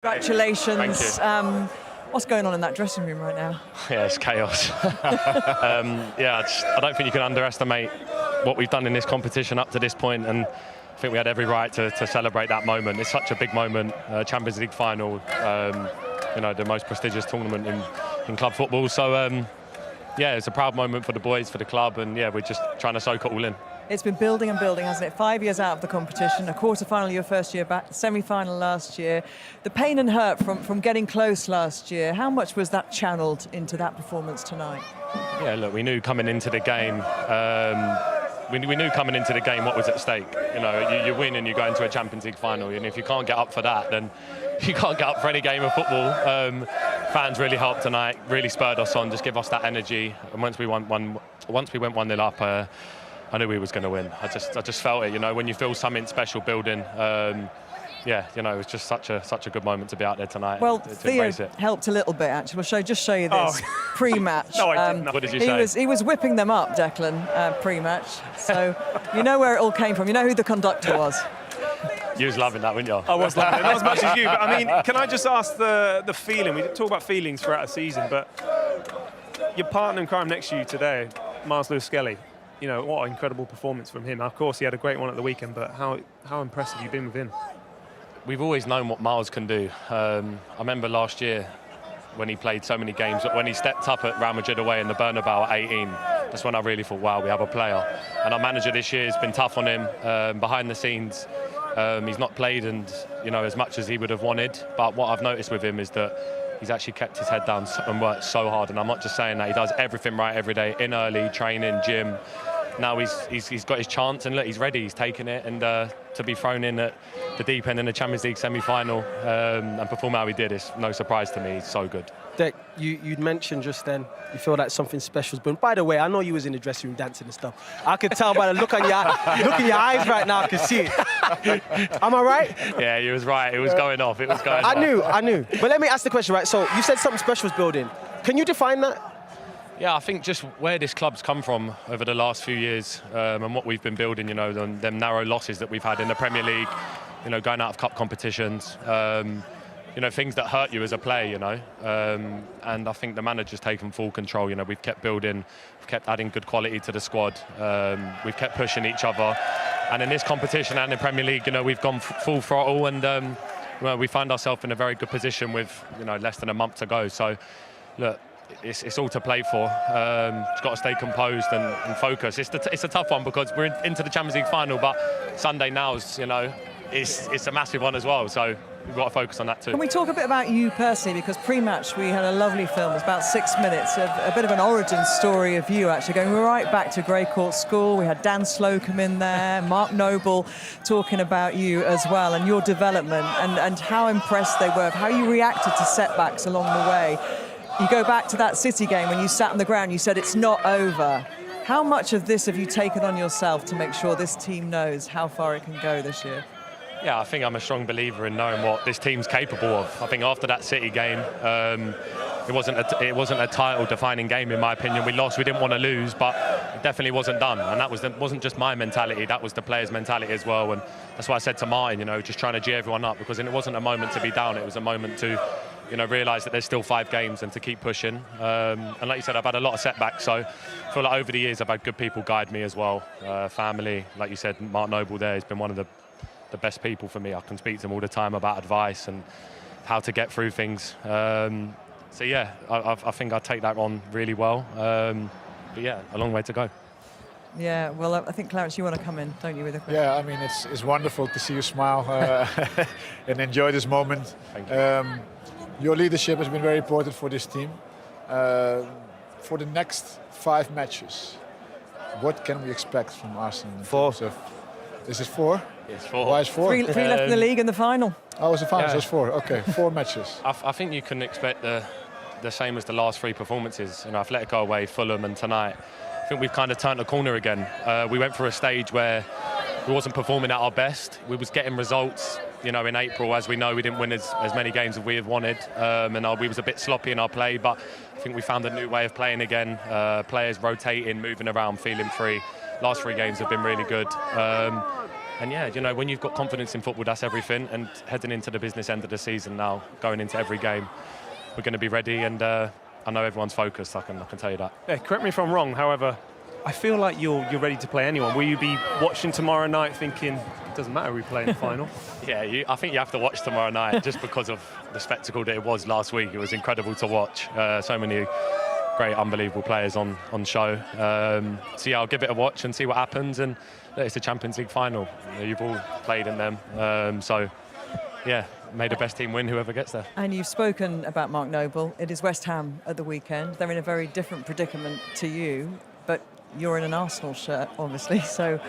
Congratulations. Thank you. What's going on in that dressing room right now? Yeah, it's chaos. I don't think you can underestimate what we've done in this competition up to this point, and I think we had every right to celebrate that moment. It's such a big moment, Champions League final, the most prestigious tournament in club football. So, it's a proud moment for the boys, for the club, and we're just trying to soak it all in. It's been building and building, hasn't it? 5 years out of the competition, a quarter-final your first year back, semi-final last year. The pain and hurt from getting close last year, how much was that channeled into that performance tonight? Yeah, look, we knew coming into the game, what was at stake. You win and you go into a Champions League final, and if you can't get up for that, then you can't get up for any game of football. Fans really helped tonight, really spurred us on, just give us that energy. And once we went 1-0 up, I knew we was going to win. I just felt it. When you feel something special building. It was just such a good moment to be out there tonight. Well, to Theo helped a little bit, actually. We'll just show you this pre-match. No, I didn't. What did you say? He was whipping them up, Declan, pre-match. So you know where it all came from. You know who the conductor was. You was loving that, weren't you? I was loving it, not as much as you. But I mean, can I just ask the feeling? We talk about feelings throughout the season, but your partner in crime next to you today, Miles Lewis-Skelly. What an incredible performance from him. Of course, he had a great one at the weekend, but how impressed have you been with him? We've always known what Miles can do. I remember last year when he played so many games, when he stepped up at Real Madrid away in the Bernabeu at 18, that's when I really thought, wow, we have a player. And our manager this year has been tough on him behind the scenes. He's not played as much as he would have wanted, but what I've noticed with him is that he's actually kept his head down and worked so hard. And I'm not just saying that, he does everything right every day, in early, training, gym. Now he's got his chance, and look, he's ready, he's taken it, and to be thrown in at the deep end in the Champions League semi-final and perform how he did is no surprise to me. He's so good. Dec, you'd mentioned just then you feel like something special's been. By the way, I know you was in the dressing room dancing and stuff. I could tell by the look in your eyes right now. I can see it. Am I right? Yeah, you was right. It was going off. It was going off. I knew. But let me ask the question, right? So you said something special was building. Can you define that? Yeah, I think just where this club's come from over the last few years and what we've been building, them narrow losses that we've had in the Premier League, going out of cup competitions, things that hurt you as a player, and I think the manager's taken full control. We've kept building, we've kept adding good quality to the squad, we've kept pushing each other, and in this competition and in the Premier League, we've gone full throttle, and we find ourselves in a very good position with less than a month to go. So, look. It's all to play for. Just got to stay composed and focus. It's a tough one because we're into the Champions League final, but Sunday now is, it's a massive one as well. So we've got to focus on that too. Can we talk a bit about you personally? Because pre-match we had a lovely film. It's about 6 minutes of a bit of an origin story of you actually going right back to Grey Court School. We had Dan Slocum in there, Mark Noble talking about you as well and your development and how impressed they were, how you reacted to setbacks along the way. You go back to that City game when you sat on the ground, you said it's not over. How much of this have you taken on yourself to make sure this team knows how far it can go this year? Yeah, I think I'm a strong believer in knowing what this team's capable of. I think after that City game, it wasn't a title-defining game in my opinion. We lost, we didn't want to lose, but it definitely wasn't done. And that wasn't just my mentality, that was the players' mentality as well. And that's why I said to Martin, just trying to cheer everyone up, because it wasn't a moment to be down, it was a moment to realise that there's still 5 games and to keep pushing. And like you said, I've had a lot of setbacks, so I feel like over the years I've had good people guide me as well. Family, like you said, Mark Noble there has been one of the best people for me. I can speak to him all the time about advice and how to get through things. So yeah, I think I take that on really well. But yeah, a long way to go. Yeah, well, I think, Clarence, you want to come in, don't you, with a question? Yeah, I mean, it's wonderful to see you smile and enjoy this moment. Thank you. Your leadership has been very important for this team. For the next 5 matches, what can we expect from Arsene? 4. Is it 4? It's 4. Why is 4? 3 left in the league in the final. Oh, it's the final, Yeah. so it's 4. Okay, 4 matches. I think you can expect the same as the last 3 performances. Atletico away, Fulham and tonight. I think we've kind of turned the corner again. We went through a stage where we wasn't performing at our best. We was getting results, in April. As we know, we didn't win as many games as we had wanted. And we was a bit sloppy in our play, but I think we found a new way of playing again. Players rotating, moving around, feeling free. Last 3 games have been really good. And yeah, you know, when you've got confidence in football, that's everything. And heading into the business end of the season now, going into every game, we're going to be ready. And I know everyone's focused. I can tell you that. Yeah, correct me if I'm wrong. However, I feel like you're ready to play anyone. Will you be watching tomorrow night thinking it doesn't matter we play in the final? Yeah, I think you have to watch tomorrow night just because of the spectacle that it was last week. It was incredible to watch. So many great, unbelievable players on show. So yeah, I'll give it a watch and see what happens. And it's the Champions League final. You've all played in them. So yeah, may the best team win, whoever gets there. And you've spoken about Mark Noble. It is West Ham at the weekend. They're in a very different predicament to you, but you're in an Arsenal shirt, obviously, so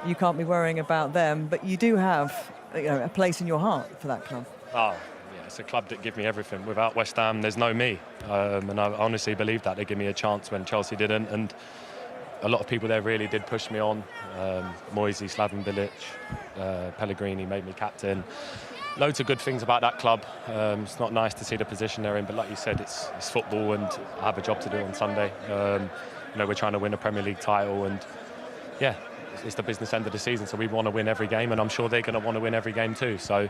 you can't be worrying about them. But you do have, you know, a place in your heart for that club. Oh, yeah, it's a club that give me everything. Without West Ham, there's no me. And I honestly believe that. They give me a chance when Chelsea didn't. And a lot of people there really did push me on. Moisey, Slaven Bilic, Pellegrini made me captain. Loads of good things about that club. It's not nice to see the position they're in, but like you said, it's football, and I have a job to do on Sunday. You know, we're trying to win a Premier League title, and yeah, it's the business end of the season, so we want to win every game, and I'm sure they're going to want to win every game too. So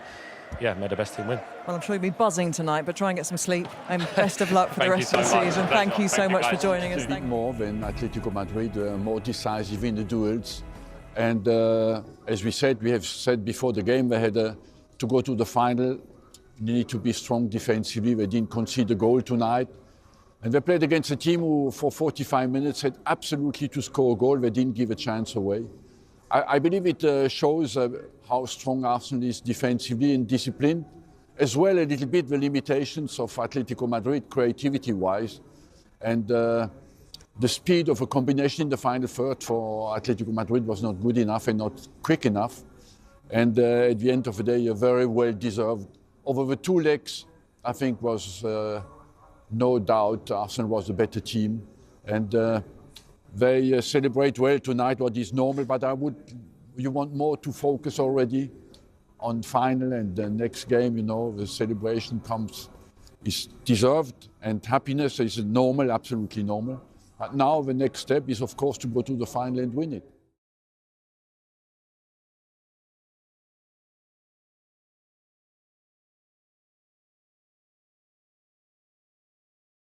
yeah, may the best team win. Well, I'm sure you'll be buzzing tonight, but try and get some sleep, and best of luck for the Thank rest you of the so much. season. Thank you so much for joining us. A bit more than Atletico Madrid, more decisive in the duels. And as we have said before the game, they had to go to the final. They need to be strong defensively. They didn't concede a goal tonight. And they played against a team who, for 45 minutes, had absolutely to score a goal. They didn't give a chance away. I believe it shows how strong Arsenal is defensively and disciplined, as well a little bit the limitations of Atletico Madrid, creativity-wise. And the speed of a combination in the final third for Atletico Madrid was not good enough and not quick enough. And at the end of the day, a very well-deserved. Over the two legs, I think was no doubt Arsenal was the better team. And they celebrate well tonight, what is normal, but you want more to focus already on final, and the next game, you know, the celebration is deserved, and happiness is normal, absolutely normal. But now the next step is, of course, to go to the final and win it.